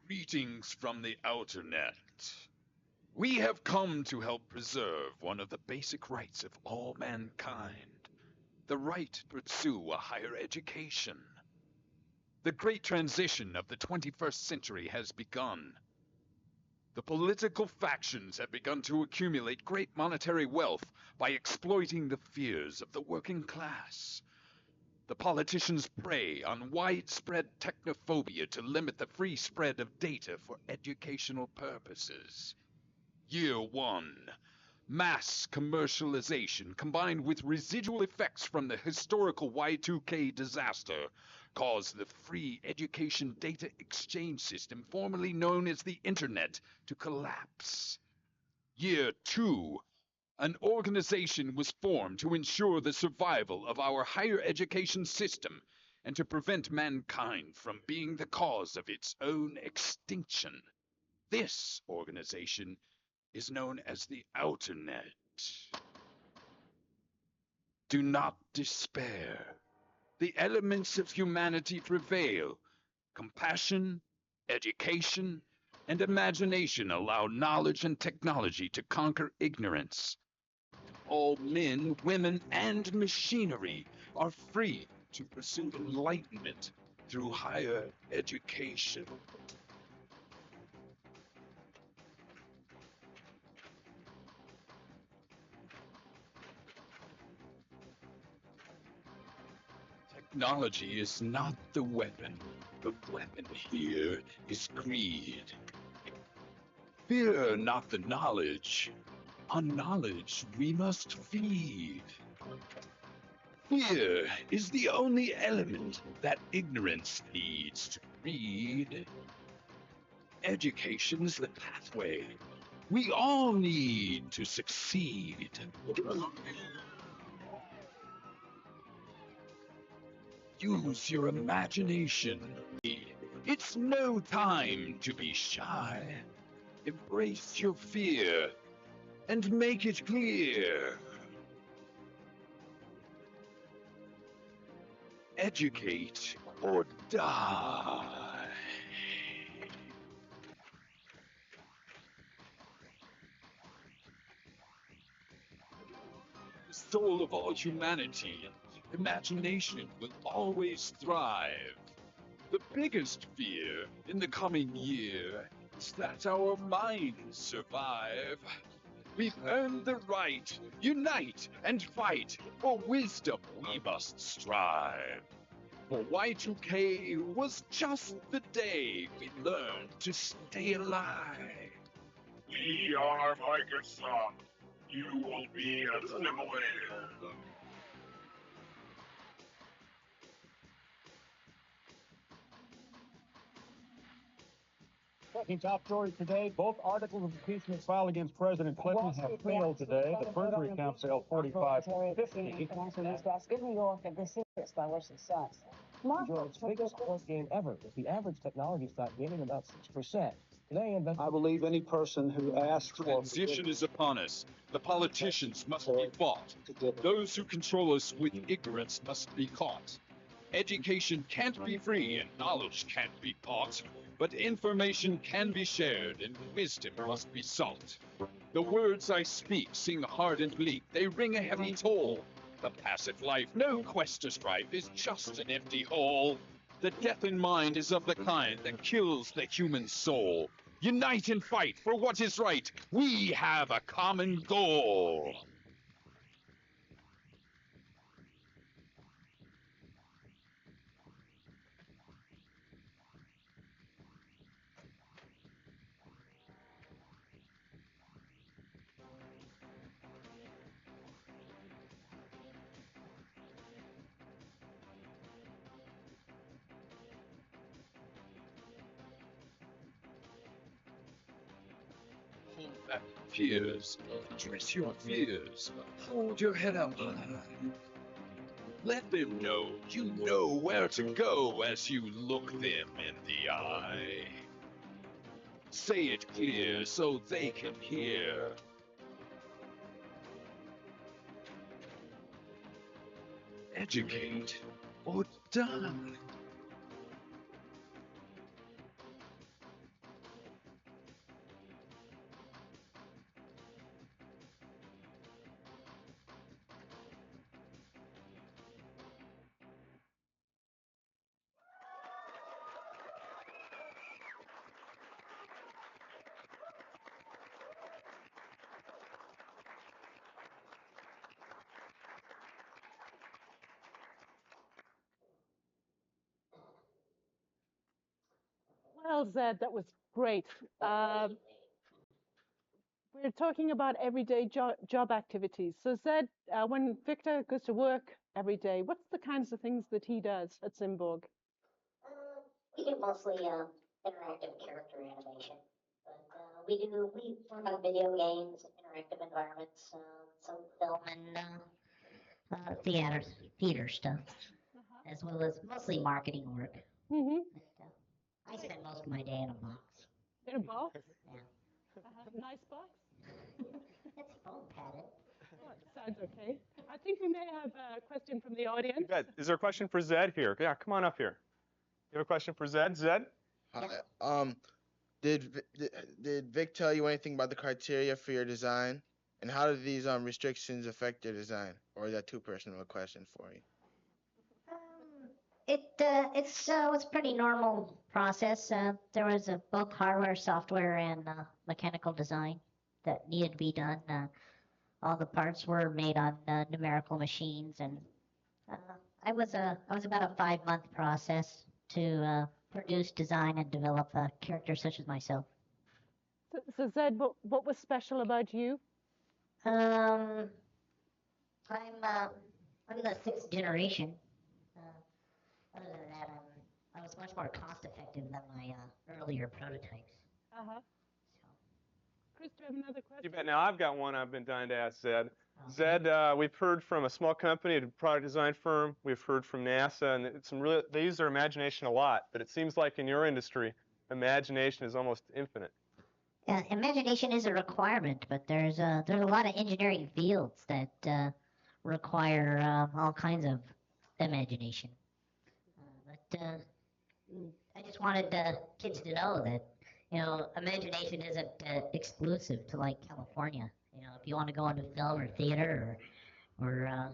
Greetings from the outer net. We have come to help preserve one of the basic rights of all mankind, the right to pursue a higher education. The great transition of the 21st century has begun. The political factions have begun to accumulate great monetary wealth by exploiting the fears of the working class. The politicians prey on widespread technophobia to limit the free spread of data for educational purposes. Year 1. Mass commercialization combined with residual effects from the historical Y2K disaster caused the free education data exchange system, formerly known as the Internet, to collapse. Year 2. An organization was formed to ensure the survival of our higher education system and to prevent mankind from being the cause of its own extinction. This organization is known as the Outer Net. Do not despair. The elements of humanity prevail. Compassion, education, and imagination allow knowledge and technology to conquer ignorance. All men, women, and machinery are free to pursue enlightenment through higher education. Technology is not the weapon. The weapon here is greed. Fear not the knowledge. On knowledge we must feed. Fear is the only element that ignorance needs to read. Education's the pathway we all need to succeed. Use your imagination. It's no time to be shy. Embrace your fear and make it clear. Educate or die. The soul of all humanity, imagination will always thrive. The biggest fear in the coming year is that our minds survive. We've earned the right. Unite and fight. For wisdom we must strive. For Y2K was just the day we learned to stay alive. We are Microsoft. You will be assimilated. Breaking top stories today, both articles of impeachment filed against President Clinton have failed today. The perjury count failed 45-50. Financial news desk in New York at this is by Wilson Sons. George's biggest growth gain ever, with the average technology stock gaining about 6%. Today, I believe any person who asks for Transition is upon us. The politicians must be fought. Those who control us with ignorance must be caught. Education can't be free and knowledge can't be bought. But information can be shared and wisdom must be sought. The words I speak sing hard and bleak, they ring a heavy toll. The passive life, no quest to strife, is just an empty hole. The death in mind is of the kind that kills the human soul. Unite and fight for what is right. We have a common goal. Hold back fears, address your fears, hold your head up high. Let them know you know where to go as you look them in the eye. Say it clear so they can hear. Educate or die. Well, Zed, that was great. We're talking about everyday job activities. So Zed, when Victor goes to work every day, what's the kinds of things that he does at Symborg? We do mostly interactive character animation, but we work on video games, interactive environments, some film and theater stuff, as well as mostly marketing work. Mm-hmm. But, I spend most of my day in a box. In a box? Yeah. Nice box? It's foam padded. Oh, it sounds okay. I think we may have a question from the audience. You bet. Is there a question for Zed here? Yeah, come on up here. You have a question for Zed? Zed? Hi. Did Vic tell you anything about the criteria for your design, and how do these restrictions affect your design, or is that too personal a question for you? It's a pretty normal process. There was both hardware, software, and mechanical design that needed to be done. All the parts were made on numerical machines, and I was about a 5-month process to produce, design, and develop characters such as myself. So Zed, what was special about you? I'm the 6th generation. Other than that, I was much more cost-effective than my earlier prototypes. Uh-huh. Chris, do you have another question? You bet. Now, I've got one I've been dying to ask Zed. Zed, we've heard from a small company, a product design firm. We've heard from NASA, and they use their imagination a lot. But it seems like in your industry, imagination is almost infinite. Imagination is a requirement, but there's a lot of engineering fields that require all kinds of imagination. But I just wanted kids to know that, imagination isn't exclusive to like California. If you want to go into film or theater or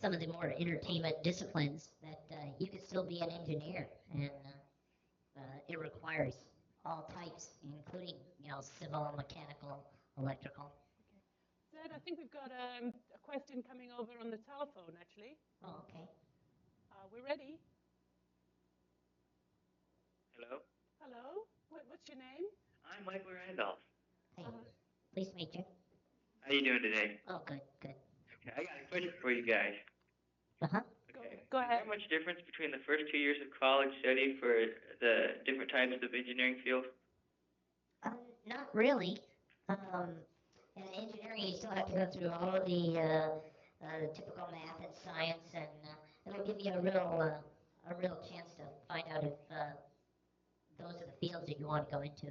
some of the more entertainment disciplines, that you can still be an engineer, and it requires all types, including civil, mechanical, electrical. Zed, I think we've got a question coming over on the telephone, actually. Oh, okay. We're ready. Hello? Hello? What's your name? I'm Michael Randolph. Hey, pleased to meet you. How you doing today? Oh, good. Okay, I got a question for you guys. Uh-huh. Okay. Go ahead. Is there much difference between the first 2 years of college study for the different types of engineering fields? Not really. In engineering, you still have to go through all the typical math and science, and it'll give you a real chance to find out if those are the fields that you want to go into.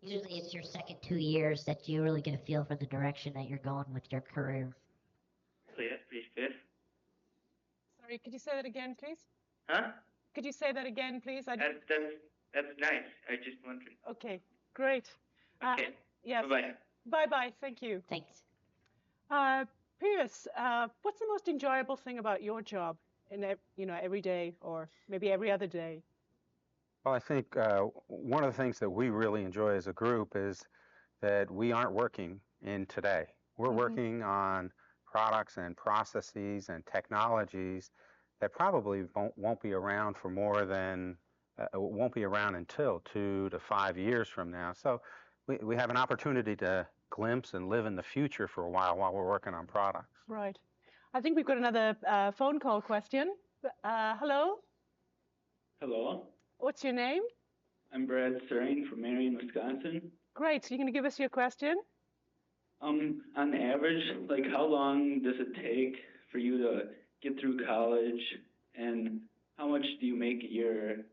Usually, it's your second 2 years that you really get a feel for the direction that you're going with your career. Really, that's pretty stiff. Sorry, could you say that again, please? Huh? Could you say that again, please? That's nice. I just wondered. Okay, great. Okay. Yes. Bye-bye. Bye-bye. Thank you. Thanks. Pierce, what's the most enjoyable thing about your job in every day, or maybe every other day? Well, I think one of the things that we really enjoy as a group is that we aren't working in today. We're working on products and processes and technologies that probably won't be around for more than, won't be around until 2 to 5 years from now. So we have an opportunity to glimpse and live in the future for a while we're working on products. Right. I think we've got another phone call question. Hello? Hello. What's your name? I'm Brad Serene from Marion, Wisconsin. Great. So you're going to give us your question? On average, like how long does it take for you to get through college, and how much do you make a year?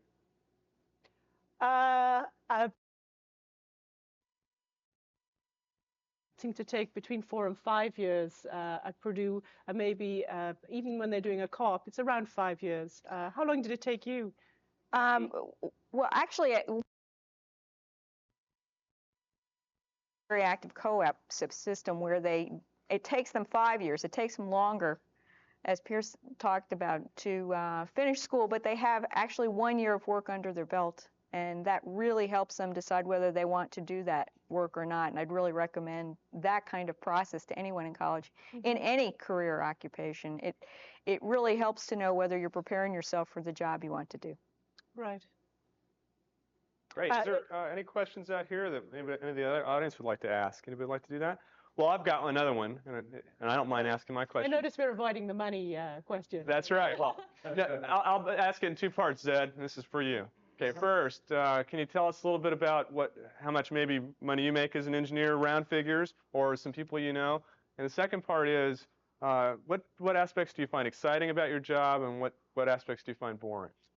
Seem to take between 4 and 5 years at Purdue, and maybe even when they're doing a co-op, it's around 5 years. How long did it take you? Well, actually, very active co-op system where it takes them 5 years. It takes them longer, as Pierce talked about, to finish school, but they have actually 1 year of work under their belt, and that really helps them decide whether they want to do that work or not. And I'd really recommend that kind of process to anyone in college, in any career occupation. It really helps to know whether you're preparing yourself for the job you want to do. Right. Great. Is there any questions out here that maybe any of the other audience would like to ask? Anybody like to do that? Well, I've got another one, and I don't mind asking my I question. notice we're avoiding the money question. That's right. Well, I'll ask it in two parts, Zed. This is for you. Okay, first, can you tell us a little bit about how much maybe money you make as an engineer, round figures, or some people you know? And the second part is, what aspects do you find exciting about your job, and what aspects do you find boring?